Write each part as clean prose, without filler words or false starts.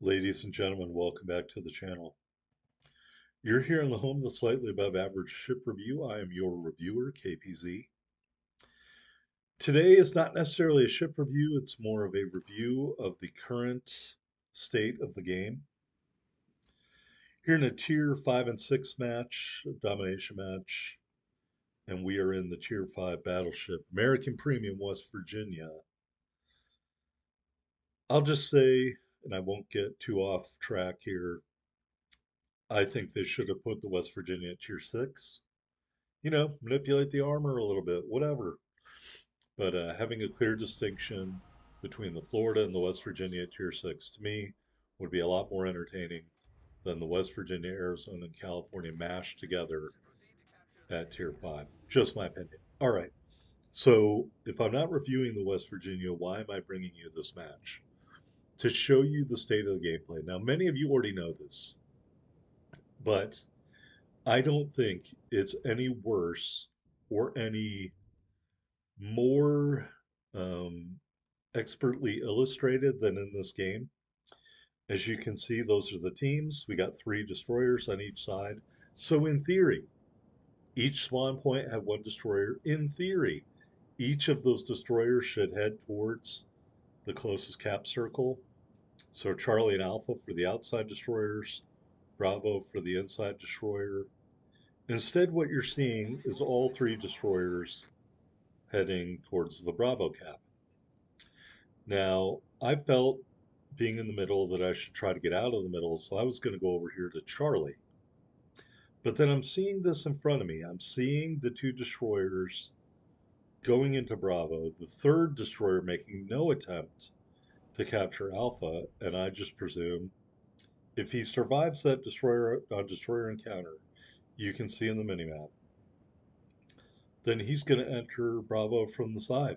Ladies and gentlemen, welcome back to the channel. You're here in the home of the slightly above average ship review. I am your reviewer, KPZ. Today is not necessarily a ship review, it's more of a review of the current state of the game. Here in a tier 5 and 6 match, a domination match, and we are in the tier 5 battleship, American Premium West Virginia. I'll just say, and I won't get too off track here, I think they should have put the West Virginia at tier 6. Manipulate the armor a little bit, whatever. But having a clear distinction between the Florida and the West Virginia at tier 6 to me would be a lot more entertaining than the West Virginia, Arizona, and California mashed together at tier 5. Just my opinion. All right. So if I'm not reviewing the West Virginia, why am I bringing you this match? To show you the state of the gameplay. Now, many of you already know this, but I don't think it's any worse or any more um, expertly illustrated than in this game. As you can see, those are the teams. We got 3 destroyers on each side. So in theory, each spawn point had 1 destroyer. In theory, each of those destroyers should head towards the closest cap circle. So Charlie and Alpha for the outside destroyers, Bravo for the inside destroyer. Instead, what you're seeing is all 3 destroyers heading towards the Bravo cap. Now, I felt being in the middle that I should try to get out of the middle, so I was going to go over here to Charlie. But then I'm seeing this in front of me. I'm seeing the 2 destroyers going into Bravo, the 3rd destroyer making no attempt to capture Alpha, and I just presume if he survives that destroyer encounter, you can see in the minimap, then he's going to enter Bravo from the side.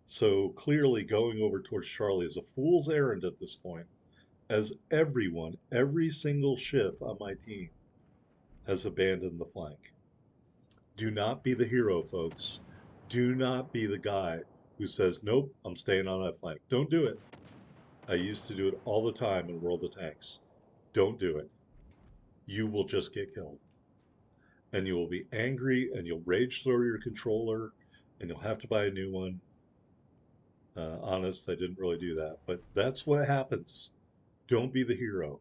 So clearly going over towards Charlie is a fool's errand at this point, as everyone, every single ship on my team has abandoned the flank. Do not be the hero, folks. Do not be the guy who says, nope, I'm staying on that flank. Don't do it. I used to do it all the time in World of Tanks. Don't do it. You will just get killed. And you will be angry and you'll rage through your controller and you'll have to buy a new one. Honest, I didn't really do that, but that's what happens. Don't be the hero.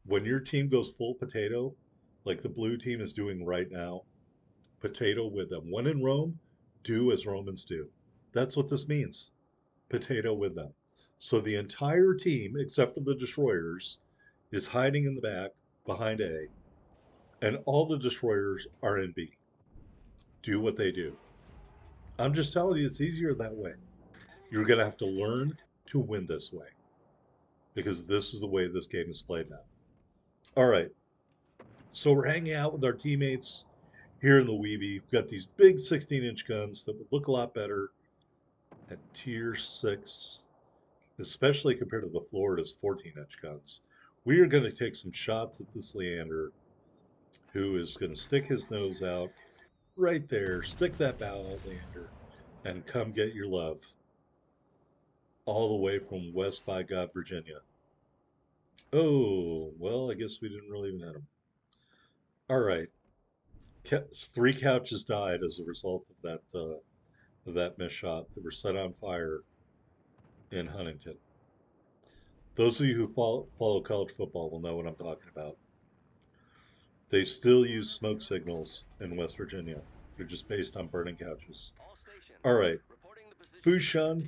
When your team goes full potato, like the blue team is doing right now, potato with them. When in Rome, do as Romans do. That's what this means. Potato with them. So the entire team, except for the destroyers, is hiding in the back behind A, and all the destroyers are in B. Do what they do. I'm just telling you, it's easier that way. You're going to have to learn to win this way because this is the way this game is played now. All right. So we're hanging out with our teammates here in the Weeby. We've got these big 16-inch guns that would look a lot better at tier 6, especially compared to the Florida's 14-inch guns. We are going to take some shots at this Leander, who is going to stick his nose out right there. Stick that bow out, Leander, and come get your love. All the way from West by God, Virginia. Oh, well, I guess we didn't really even hit him. All right. 3 couches died as a result of that missed shot that were set on fire in Huntington. Those of you who follow college football will know what I'm talking about. They still use smoke signals in West Virginia. They're just based on burning couches. All right. Fushun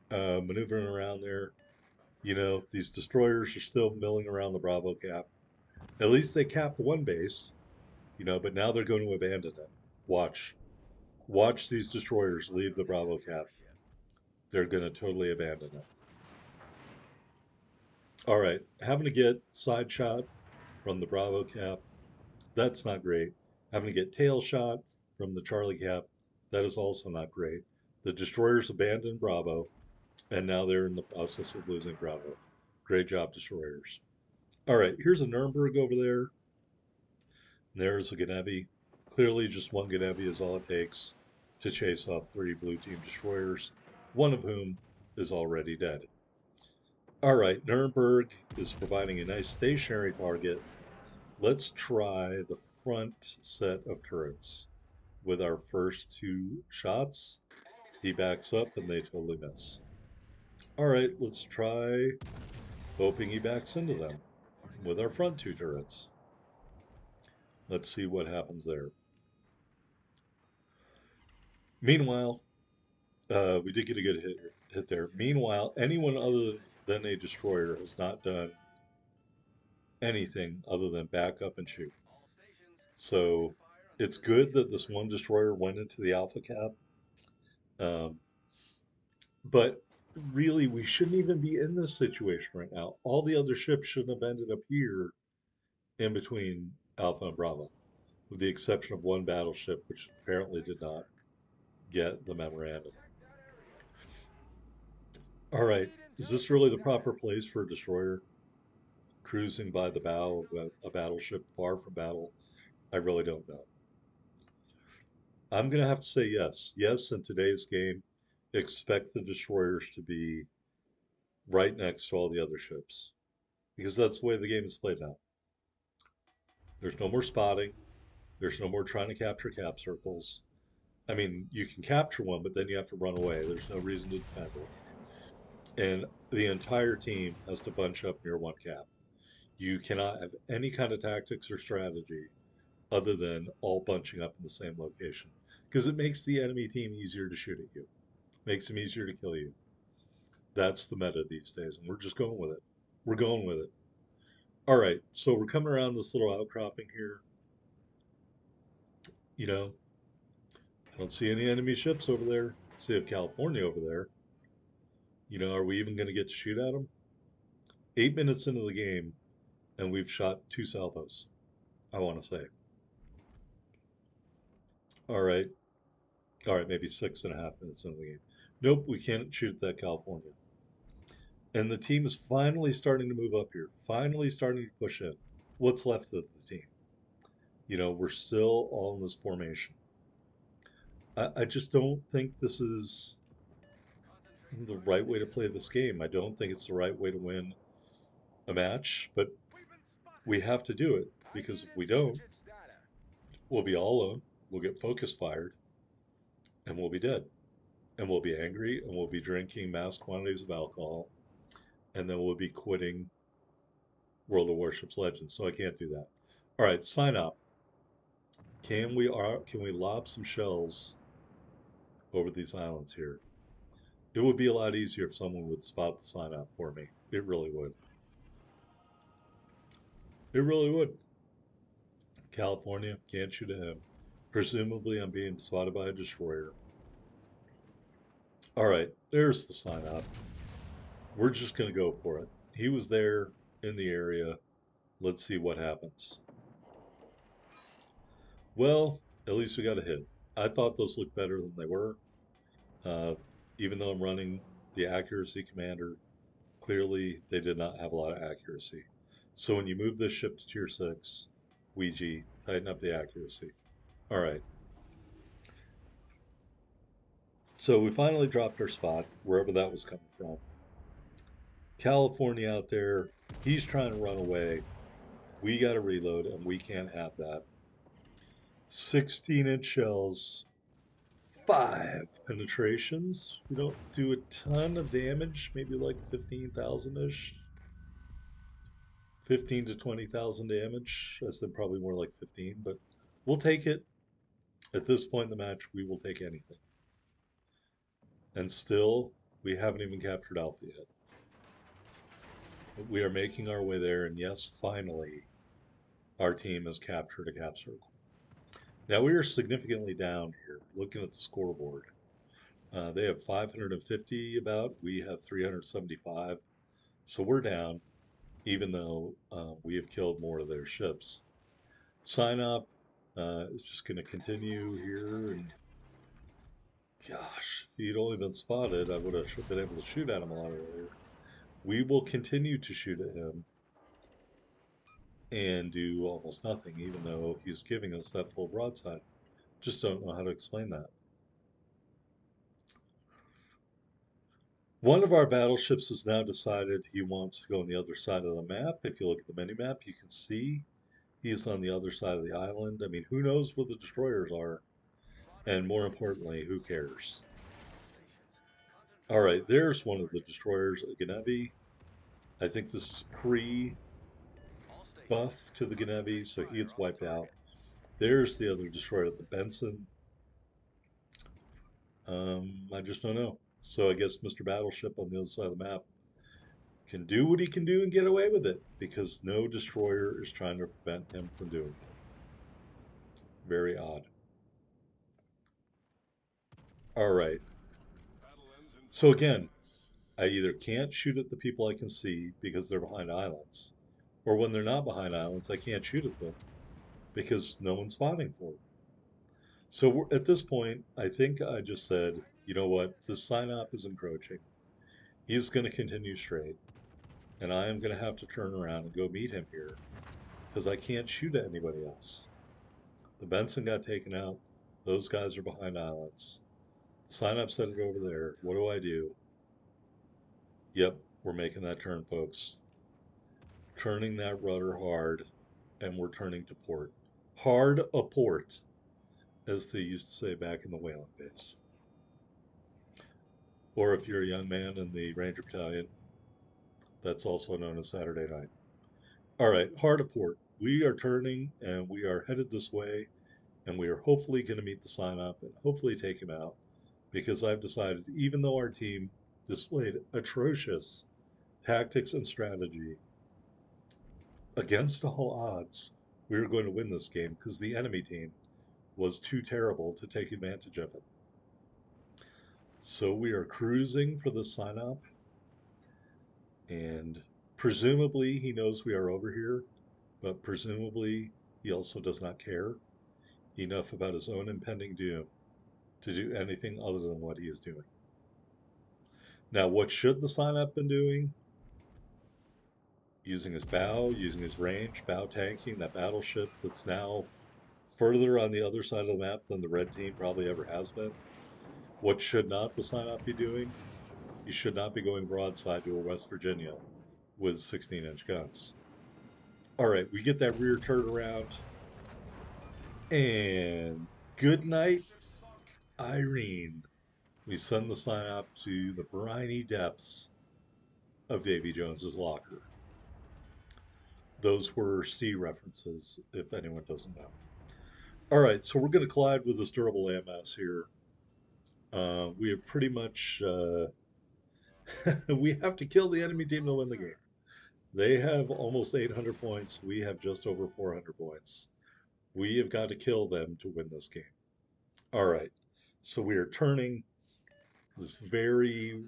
maneuvering around there. These destroyers are still milling around the Bravo cap. At least they capped 1 base, but now they're going to abandon it. Watch. Watch these destroyers leave the Bravo cap. They're going to totally abandon it. All right, having to get side shot from the Bravo cap, that's not great. Having to get tail shot from the Charlie cap, that is also not great. The destroyers abandoned Bravo, and now they're in the process of losing Bravo. Great job, destroyers. All right, here's a Nuremberg over there. There's a Genevi. Clearly, just 1 Genevi is all it takes to chase off 3 blue team destroyers, one of whom is already dead. All right, Nuremberg is providing a nice stationary target. Let's try the front set of turrets with our first two shots. He backs up and they totally miss. All right, let's try hoping he backs into them with our front two turrets. Let's see what happens there. Meanwhile, we did get a good hit there. Meanwhile, anyone other than a destroyer has not done anything other than back up and shoot. So it's good that this one destroyer went into the alpha cap. Um, but really, we shouldn't even be in this situation right now. All the other ships shouldn't have ended up here in between Alpha and Bravo, with the exception of one battleship, which apparently did not get the memorandum. All right, is this really the proper place for a destroyer cruising by the bow of a battleship far from battle? I really don't know. I'm going to have to say yes. Yes, in today's game, expect the destroyers to be right next to all the other ships because that's the way the game is played now. There's no more spotting. There's no more trying to capture cap circles. I mean, you can capture one, but then you have to run away. There's no reason to defend it. And the entire team has to bunch up near one cap. You cannot have any kind of tactics or strategy other than all bunching up in the same location because it makes the enemy team easier to shoot at you, makes them easier to kill you. That's the meta these days, and we're just going with it. We're going with it. All right, so we're coming around this little outcropping here. You know, I don't see any enemy ships over there. I see a California over there. Are we even going to get to shoot at them? 8 minutes into the game, and we've shot two salvos, I want to say. All right. All right, maybe 6.5 minutes into the game. Nope, we can't shoot at that California. And the team is finally starting to move up here, finally starting to push in. What's left of the team? We're still all in this formation. I just don't think this is the right way to play this game. I don't think it's the right way to win a match, but we have to do it because if we don't, we'll be all alone, we'll get focus fired, and we'll be dead. And we'll be angry, and we'll be drinking mass quantities of alcohol, and then we'll be quitting World of Warships Legends. So I can't do that. All right, sign up. Can we lob some shells over these islands here? It would be a lot easier if someone would spot the sign up for me. It really would. It really would. California, can't shoot at him. Presumably, I'm being spotted by a destroyer. All right, there's the sign up. We're just going to go for it. He was there in the area. Let's see what happens. Well, at least we got a hit. I thought those looked better than they were. Uh, Even though I'm running the accuracy commander, clearly they did not have a lot of accuracy. So when you move this ship to tier 6, Ouija, tighten up the accuracy. All right. So we finally dropped our spot, wherever that was coming from. California out there, he's trying to run away. We got to reload, and we can't have that. 16-inch shells, 5 penetrations. We don't do a ton of damage, maybe like 15,000 ish. 15 to 20,000 damage. I said probably more like 15, but we'll take it. At this point in the match, we will take anything. And still, we haven't even captured Alpha yet. But we are making our way there, and yes, finally, our team has captured a cap circle. Now we are significantly down here, looking at the scoreboard. They have 550 about, we have 375. So we're down, even though we have killed more of their ships. Sign up is just going to continue here, and gosh, if he'd only been spotted, I would have been able to shoot at him a lot earlier. We will continue to shoot at him and do almost nothing, even though he's giving us that full broadside. Just don't know how to explain that. One of our battleships has now decided he wants to go on the other side of the map. If you look at the mini map, you can see he's on the other side of the island. I mean, who knows where the destroyers are? And more importantly, who cares? All right, there's one of the destroyers, a Genevi. I think this is pre buff to the Genevi, so he gets wiped out. There's the other destroyer, the Benson. I just don't know. So I guess Mr. Battleship on the other side of the map can do what he can do and get away with it because no destroyer is trying to prevent him from doing it. Very odd. All right. So again, I either can't shoot at the people I can see because they're behind islands, or when they're not behind islands, I can't shoot at them because no one's spotting for them. So at this point, I think I just said, you know what, this sign up is encroaching. He's going to continue straight, and I am going to have to turn around and go meet him here because I can't shoot at anybody else. The Benson got taken out. Those guys are behind islands. The sign up set it over there. What do I do? Yep, we're making that turn, folks. Turning that rudder hard, and we're turning to port. Hard a port, as they used to say back in the whaling days. Or if you're a young man in the Ranger Battalion, that's also known as Saturday night. All right, hard a port. We are turning and we are headed this way, and we are hopefully going to meet the sign up and hopefully take him out because I've decided, even though our team displayed atrocious tactics and strategy against all odds, we were going to win this game because the enemy team was too terrible to take advantage of it. So we are cruising for the sign up, and presumably he knows we are over here, but presumably he also does not care enough about his own impending doom to do anything other than what he is doing. Now, what should the sign up been doing? Using his bow, using his range, bow tanking that battleship that's now further on the other side of the map than the red team probably ever has been. What should not the sign up be doing? He should not be going broadside to a West Virginia with 16-inch guns. All right, we get that rear turn around, and good night, Irene. We send the sign up to the briny depths of Davy Jones's locker. Those were sea references, if anyone doesn't know. All right, so we're going to collide with this durable AMS here. We have pretty much we have to kill the enemy team to win the game. They have almost 800 points. We have just over 400 points. We have got to kill them to win this game. All right, so we are turning this very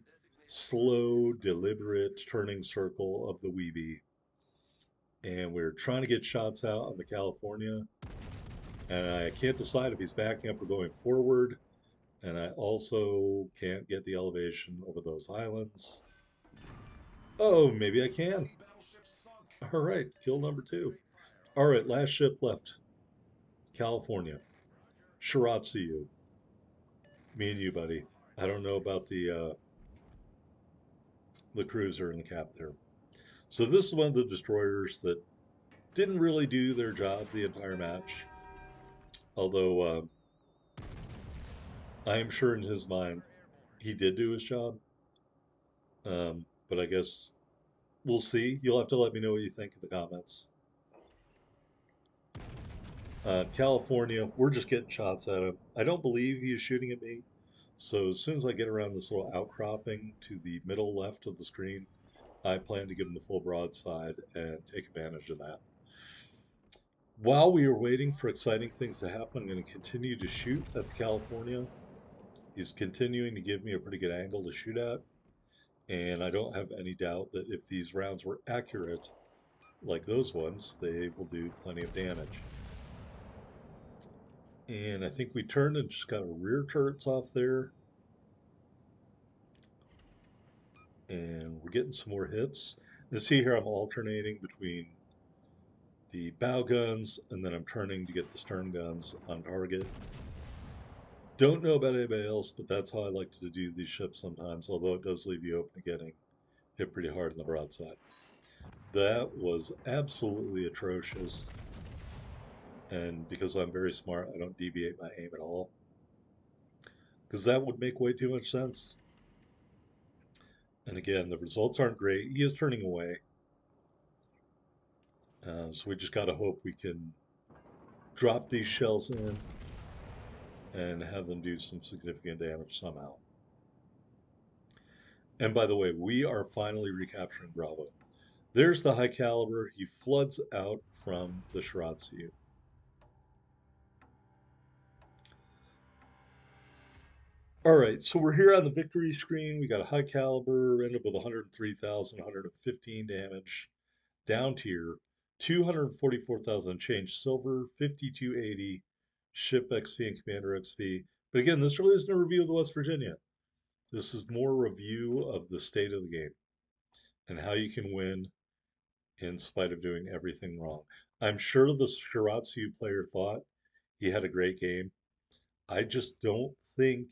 slow, deliberate turning circle of the Weeby, and we're trying to get shots out on the California. And I can't decide if he's backing up or going forward. And I also can't get the elevation over those islands. Oh, maybe I can. All right, kill number 2. All right, last ship left. California. Shiratsu, me and you, buddy. I don't know about the cruiser and the cap there. So this is one of the destroyers that didn't really do their job the entire match. Although I am sure in his mind he did do his job. But I guess we'll see. You'll have to let me know what you think in the comments. California, we're just getting shots at him. I don't believe he is shooting at me. So as soon as I get around this little outcropping to the middle left of the screen, I plan to give him the full broadside and take advantage of that. While we are waiting for exciting things to happen, I'm going to continue to shoot at the California. He's continuing to give me a pretty good angle to shoot at, and I don't have any doubt that if these rounds were accurate, like those ones, they will do plenty of damage. And I think we turned and just got our rear turrets off there. And we're getting some more hits. You see here I'm alternating between the bow guns and then I'm turning to get the stern guns on target. Don't know about anybody else, but that's how I like to do these ships sometimes, although it does leave you open to getting hit pretty hard in the broadside. That was absolutely atrocious. And because I'm very smart, I don't deviate my aim at all. Because that would make way too much sense. And again, the results aren't great. He is turning away. So we just got to hope we can drop these shells in and have them do some significant damage somehow. And by the way, we are finally recapturing Bravo. There's the high caliber. He floods out from the Shiratsu. All right, so we're here on the victory screen. We got a high caliber, ended up with 103,000, 115 damage. Down tier, 244,000 change silver, 5280 ship XP and commander XP. But again, this really isn't a review of the West Virginia. This is more a review of the state of the game and how you can win in spite of doing everything wrong. I'm sure the Shiratsu player thought he had a great game. I just don't think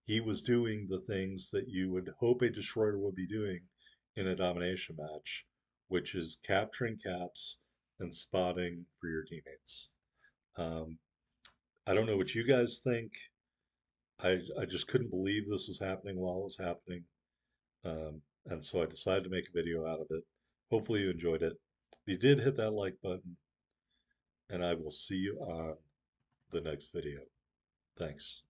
he was doing the things that you would hope a destroyer would be doing in a domination match, which is capturing caps and spotting for your teammates. Um, I don't know what you guys think. I just couldn't believe this was happening while it was happening. And so I decided to make a video out of it. Hopefully you enjoyed it. If you did, hit that like button, and I will see you on the next video. Thanks.